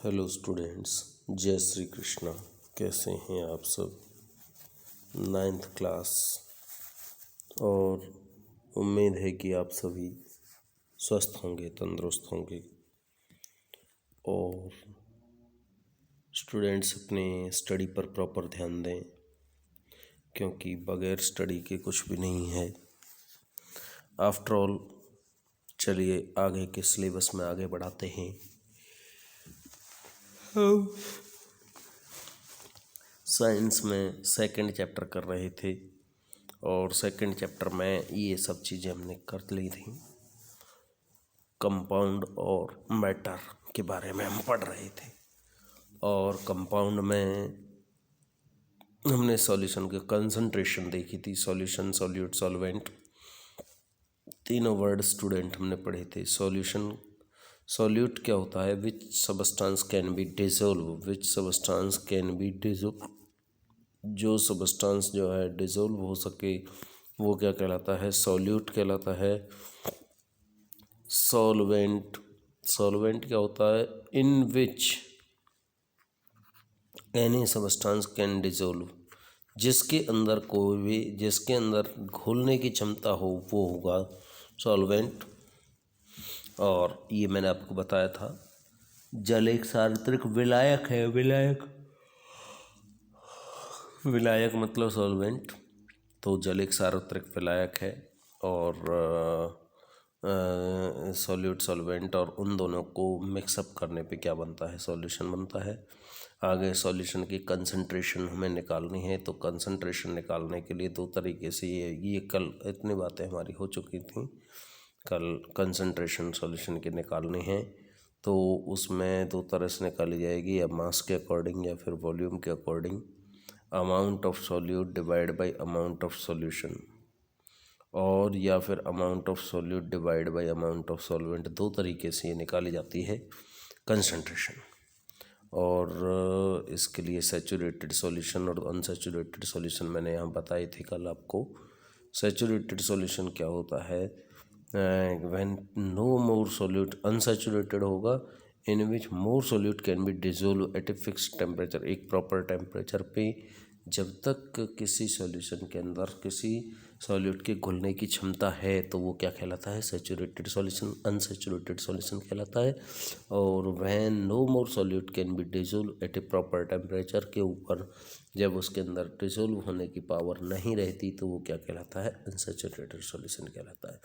Hello students, जय श्री कृष्णा। कैसे हैं आप सब? 9th class. और उम्मीद है कि आप सभी स्वस्थ होंगे, तंदुरुस्त होंगे। और स्टूडेंट्स अपने स्टडी पर प्रॉपर ध्यान दें, क्योंकि बगैर स्टडी के कुछ भी नहीं है। आफ्टर ऑल, चलिए आगे के सिलेबस में आगे बढ़ाते हैं। साइंस में सेकंड चैप्टर कर रहे थे और सेकंड चैप्टर में ये सब चीज़ें हमने कर ली थी। कंपाउंड और मैटर के बारे में हम पढ़ रहे थे और कंपाउंड में हमने सॉल्यूशन के कंसंट्रेशन देखी थी। सॉल्यूशन, सॉल्यूट, सॉल्वेंट, तीनों वर्ड स्टूडेंट हमने पढ़े थे। सॉल्यूशन, सॉल्यूट क्या होता है? Which substance can be dissolve, which substance can be dissolve, जो सबस्टांस जो है डिसोल्व हो सके वो क्या कहलाता है? सॉल्यूट कहलाता है। सॉल्वेंट, सॉल्वेंट क्या होता है? In which any substance can dissolve, जिसके अंदर कोई भी, जिसके अंदर घुलने की क्षमता हो वो होगा सॉल्वेंट। और ये मैंने आपको बताया था, जल एक सार्वत्रिक विलायक है। विलायक, विलायक मतलब सॉल्वेंट। तो जल एक सार्वत्रिक विलायक है और सॉल्यूट, सॉल्वेंट, और उन दोनों को मिक्सअप करने पे क्या बनता है? सॉल्यूशन बनता है। आगे सॉल्यूशन की कंसंट्रेशन हमें निकालनी है, तो कंसंट्रेशन निकालने के लिए दो तरीके से ये कल इतनी बातें हमारी हो चुकी थी। कल कंसंट्रेशन सॉल्यूशन की निकालनी है तो उसमें दो तरह से निकाली जाएगी, या मास के अकॉर्डिंग या फिर वॉल्यूम के according. Amount of solute divide by amount of solution, और या फिर amount of solute divide by amount of solvent. दो तरीके से ये निकाली जाती है कंसंट्रेशन। और इसके लिए सैचुरेटेड सॉल्यूशन और अनसैचुरेटेड सॉल्यूशन मैंने यहाँ बताए थे कल आपको। सैचुरेटेड सॉल्यूशन क्या होता है? When no more solute, unsaturated होगा in which more solute can be dissolve at a fixed temperature, एक प्रॉपर टेम्परेचर पे। जब तक किसी सॉल्यूशन के अंदर किसी सॉल्यूट के घुलने की क्षमता है तो वो क्या कहलाता है? Saturated solution. अनसैचुरेटेड सॉल्यूशन कहलाता है। और when no more solute can be dissolve at a proper temperature के ऊपर जब उसके अंदर डिसोल्व होने की पावर नहीं रहती तो वो क्या कहलाता है? अनसैचुरेटेड सॉल्यूशन कहलाता है।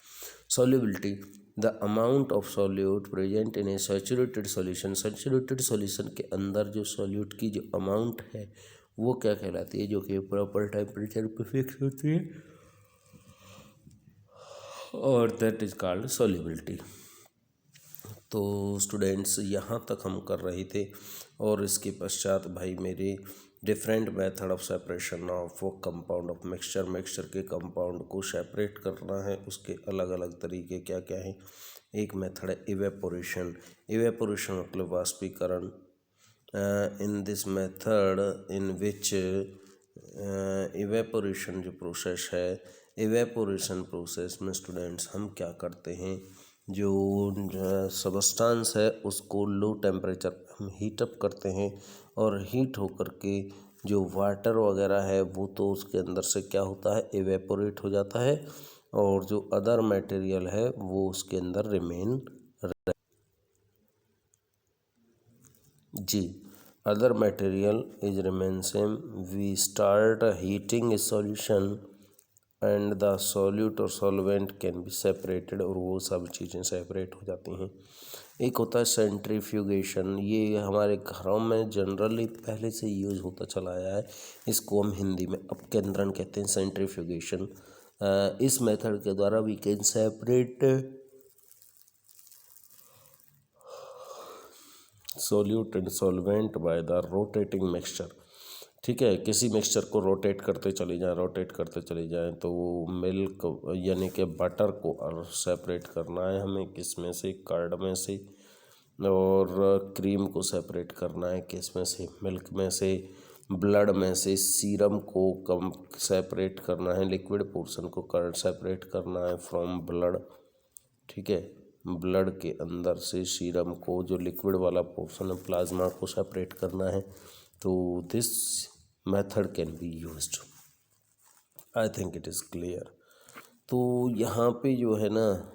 Solubility, the amount of solute present in A saturated solution, saturated solution के अंदर जो सॉल्यूट की जो अमाउंट है वो क्या कहलाती है? जो कि प्रॉपर टेम्परेचर पे फिक्स होती है, और दैट इज कॉल्ड सॉल्युबिलिटी। तो स्टूडेंट्स यहाँ तक हम कर रहे थे और इसके पश्चात भाई मेरे different method of separation of compound of mixture, mixture के कंपाउंड को सेपरेट करना है। उसके अलग अलग तरीके क्या क्या हैं? एक मेथड है इवेपोरेशन। इवेपोरेशन मतलब वाष्पीकरण। In this method in which evaporation जो प्रोसेस है, इवेपोरेशन प्रोसेस में स्टूडेंट्स हम क्या करते हैं? जो सबस्टांस है उसको लो टेम्परेचर पे हम हीट अप करते हैं, और हीट होकर के जो वाटर वगैरह है वो तो उसके अंदर से क्या होता है? इवेपोरेट हो जाता है, और जो अदर मटेरियल है वो उसके अंदर रिमेन जी other material is remain same. We start heating a solution and the solute or solvent can be separated, और वो सब चीज़ें सेपरेट हो जाती हैं। एक होता है सेंट्रीफ्यूगेशन, ये हमारे घरों में जनरली पहले से यूज़ होता चला आया है। इसको हम हिंदी में अपकेंद्रण कहते हैं, सेंट्रीफ्यूगेशन। इस मेथड के द्वारा we can separate solute and solvent by the rotating mixture. ठीक है, किसी मिक्सचर को रोटेट करते चले जाएं, रोटेट करते चले जाएं, तो वो मिल्क यानी कि बटर को सेपरेट करना है हमें, किस में से? कर्ड में से। और क्रीम को सेपरेट करना है किस में से? मिल्क में से। ब्लड में से सीरम को कम सेपरेट करना है, लिक्विड पोर्शन को कर्ड सेपरेट करना है फ्रॉम ब्लड। ठीक है, ब्लड के अंदर से सीरम को, जो लिक्विड वाला पोर्शन है, प्लाज्मा को सेपरेट करना है, तो this method can be used. I think it is clear. तो यहाँ पे जो है ना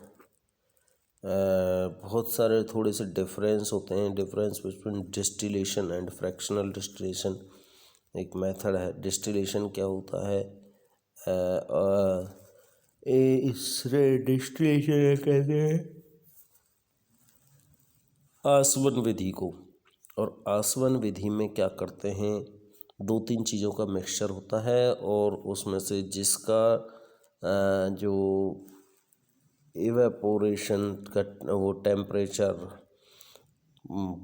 बहुत सारे थोड़े से डिफरेंस होते हैं। Difference between distillation and fractional distillation एक मेथड है। डिस्टिलेशन क्या होता है, इससे डिस्टिलेशन कहते हैं आसवन विधि को। और आसवन विधि में क्या करते हैं, 2-3 चीज़ों का मिक्सचर होता है और उसमें से जिसका जो इवेपोरेशन का वो टेम्परेचर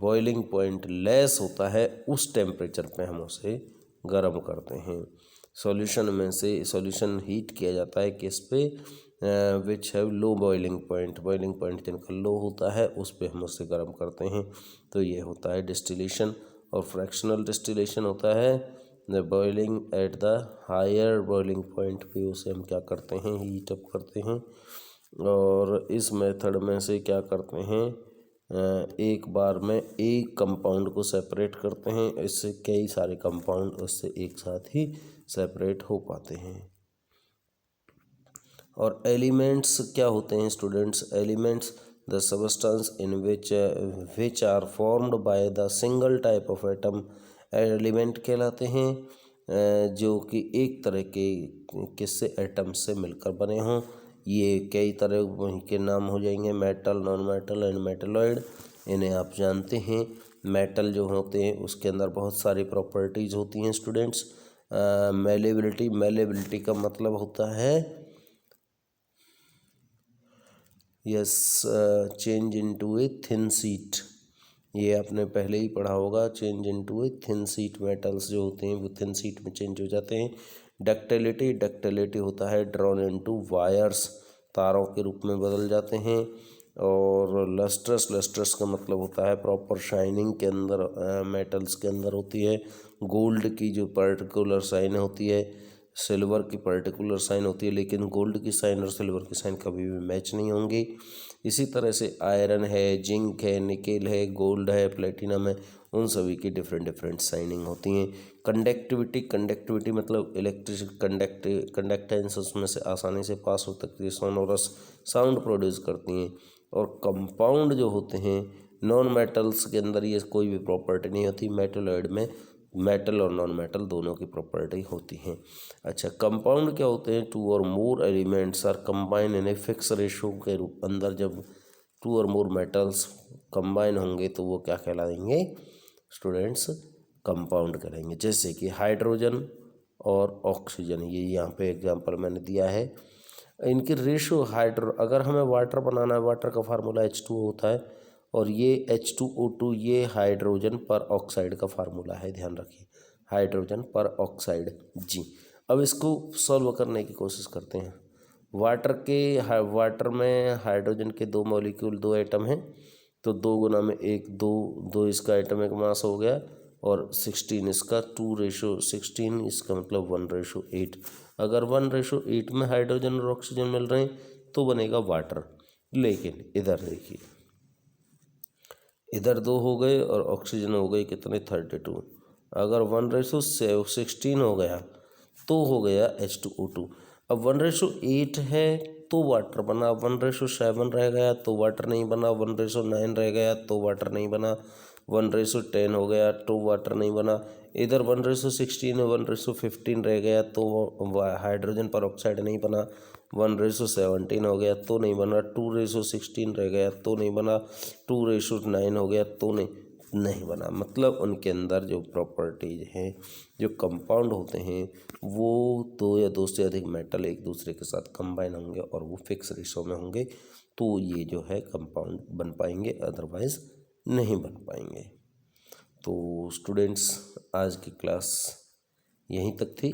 बॉइलिंग पॉइंट लेस होता है, उस टेम्परेचर पे हम उसे गर्म करते हैं। सॉल्यूशन में से सॉल्यूशन हीट किया जाता है किस पे, which have low boiling point जिनका लो होता है उस पे हम उसे गर्म करते हैं। तो ये होता है डिस्टिलेशन। और फ्रैक्शनल डिस्टिलेशन होता है the boiling at the higher boiling point पे उसे हम क्या करते हैं, हीट अप करते हैं। और इस मेथड में से क्या करते हैं, एक बार में एक कंपाउंड को सेपरेट करते हैं, इससे कई सारे कंपाउंड उससे एक साथ ही सेपरेट हो पाते हैं। और एलिमेंट्स क्या होते हैं students, elements the substance in which are formed by the single type of atom element कहलाते हैं, जो कि एक तरह के किससे एटम से मिलकर बने हों। ये कई तरह के नाम हो जाएंगे, metal, non metal and metalloid. इन्हें आप जानते हैं। मेटल जो होते हैं उसके अंदर बहुत सारी प्रॉपर्टीज़ होती हैं स्टूडेंट्स। मेलेबिलिटी का मतलब होता है change into a thin sheet. ये आपने पहले ही पढ़ा होगा, change into a thin sheet. Metals जो होते हैं वो थिन शीट में चेंज हो जाते हैं। डक्टिलिटी होता है ड्रॉन इनटू वायर्स, तारों के रूप में बदल जाते हैं। और लस्ट्रस का मतलब होता है प्रॉपर शाइनिंग के अंदर मेटल्स के अंदर होती है। गोल्ड की जो पर्टिकुलर साइन होती है, सिल्वर की पर्टिकुलर साइन होती है, लेकिन गोल्ड की साइन और सिल्वर की साइन कभी भी मैच नहीं होंगी। इसी तरह से आयरन है, जिंक है, निकेल है, गोल्ड है, प्लेटिनम है, उन सभी की डिफरेंट साइनिंग होती हैं। कंडक्टिविटी मतलब इलेक्ट्रिक कंडक्टेंस उसमें से आसानी से पास हो सकती है, सोनोरस साउंड प्रोड्यूस करती हैं। और कंपाउंड जो होते हैं, नॉन मेटल्स के अंदर ये कोई भी प्रॉपर्टी नहीं होती। मेटलॉइड में मेटल और नॉन मेटल दोनों की प्रॉपर्टी होती हैं। अच्छा, कंपाउंड क्या होते हैं, 2 और more elements are combine in a fix ratio के रूप अंदर जब 2 और मोर मेटल्स कंबाइन होंगे तो वो क्या कहलाएंगे स्टूडेंट्स, कंपाउंड करेंगे। जैसे कि हाइड्रोजन और ऑक्सीजन, ये यहाँ पे एग्जांपल मैंने दिया है। इनकी रेशो अगर हमें वाटर बनाना है, वाटर का फार्मूला H2O होता है और ये H2O2 ये हाइड्रोजन पर ऑक्साइड का फार्मूला है, ध्यान रखिए, हाइड्रोजन पर ऑक्साइड जी। अब इसको सॉल्व करने की कोशिश करते हैं। वाटर में हाइड्रोजन के 2 मॉलिक्यूल 2 एटम हैं, तो 2 गुना में 1 2 इसका एटॉमिक मास हो गया और 16 इसका, 2:16 इसका मतलब 1:8। अगर 1:8 में हाइड्रोजन और ऑक्सीजन मिल रहे हैं तो बनेगा वाटर। लेकिन इधर देखिए, इधर 2 हो गए और ऑक्सीजन हो गई कितने, 32। अगर 1:16 हो गया तो हो गया H2O2। अब 1:8 है तो वाटर बना, 1:7 रह गया तो वाटर नहीं बना, 1:9 रह गया तो वाटर नहीं बना, 1:10 हो गया तो वाटर नहीं बना। इधर 1:16 1:15 रह गया तो हाइड्रोजन पर ऑक्साइड नहीं बना, 1:17 हो गया तो नहीं बना, 2:16 रह गया तो नहीं बना, 2:9 हो गया तो नहीं बना। मतलब उनके अंदर जो प्रॉपर्टीज हैं, जो कंपाउंड होते हैं, वो 2 या 2 से अधिक मेटल एक दूसरे के साथ कंबाइन होंगे और वो फिक्स रेशो में होंगे, तो ये जो है कंपाउंड बन पाएंगे, अदरवाइज नहीं बन पाएंगे। तो स्टूडेंट्स, आज की क्लास यहीं तक थी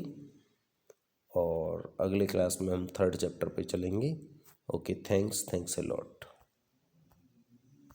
और अगले क्लास में हम 3rd चैप्टर पे चलेंगे। Okay, thanks a lot.